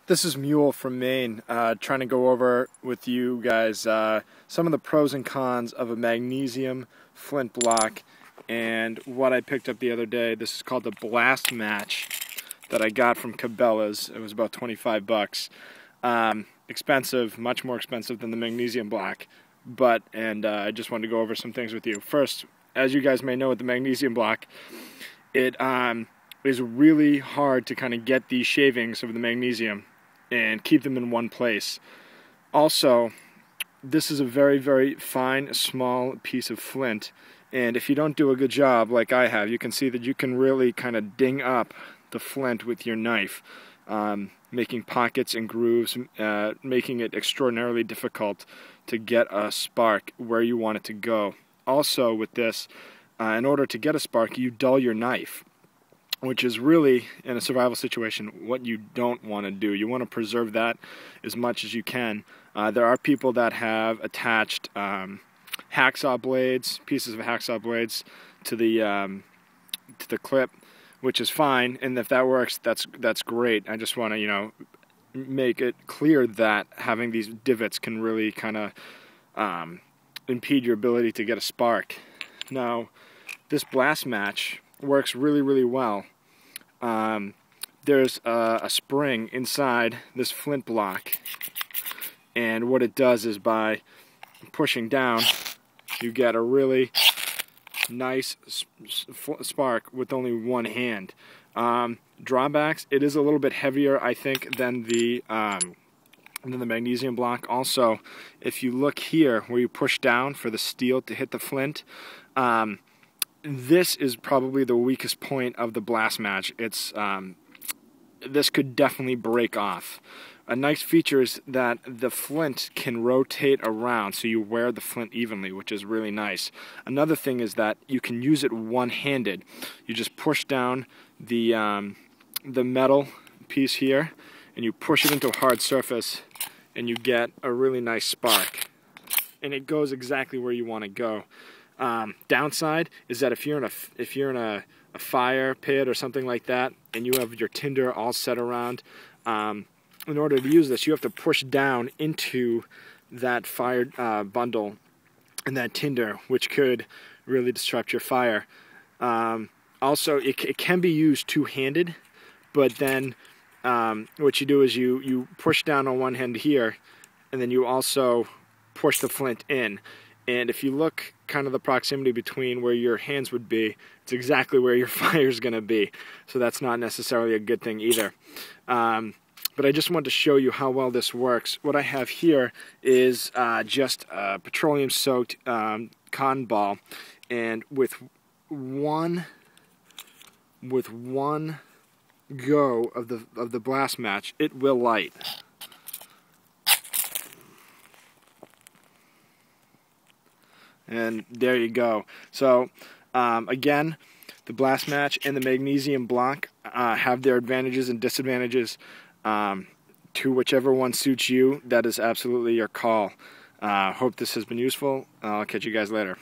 This is Mule from Maine, trying to go over with you guys some of the pros and cons of a magnesium flint block and what I picked up the other day. This is called the Blast Match that I got from Cabela's. It was about 25 bucks. Expensive, much more expensive than the magnesium block, but I just wanted to go over some things with you. First, as you guys may know, with the magnesium block, it is really hard to kind of get these shavings of the magnesium and keep them in one place. Also, this is a very, very fine, small piece of flint, and if you don't do a good job like I have, you can see that you can really kind of ding up the flint with your knife, making pockets and grooves, making it extraordinarily difficult to get a spark where you want it to go. Also with this, in order to get a spark, you dull your knife, which is really, in a survival situation, what you don't want to do. You want to preserve that as much as you can. There are people that have attached hacksaw blades, pieces of hacksaw blades, to the clip, which is fine, and if that works, that's great. I just want to, make it clear that having these divots can really kind of impede your ability to get a spark. Now, this Blast Match works really, really well. There's a spring inside this flint block, and what it does is by pushing down, you get a really nice spark with only one hand. Drawbacks: it is a little bit heavier, I think, than the magnesium block. Also, if you look here where you push down for the steel to hit the flint, this is probably the weakest point of the Blast Match. This could definitely break off. A nice feature is that the flint can rotate around, so you wear the flint evenly, which is really nice. Another thing is that you can use it one-handed. You just push down the metal piece here, and you push it into a hard surface, and you get a really nice spark. And it goes exactly where you want to go. Downside is that if you're in a fire pit or something like that, and you have your tinder all set around, in order to use this, you have to push down into that fire bundle and that tinder, which could really disrupt your fire. Also, it can be used two-handed, but then what you do is you push down on one hand here, and then you also push the flint in. And if you look kind of the proximity between where your hands would be, it's exactly where your fire's going to be. So that's not necessarily a good thing either. But I just wanted to show you how well this works. What I have here is just a petroleum-soaked cotton ball, and with one go of the Blast Match, it will light. And there you go. So again, the Blast Match and the magnesium block have their advantages and disadvantages. To whichever one suits you, that is absolutely your call. Hope this has been useful. I'll catch you guys later.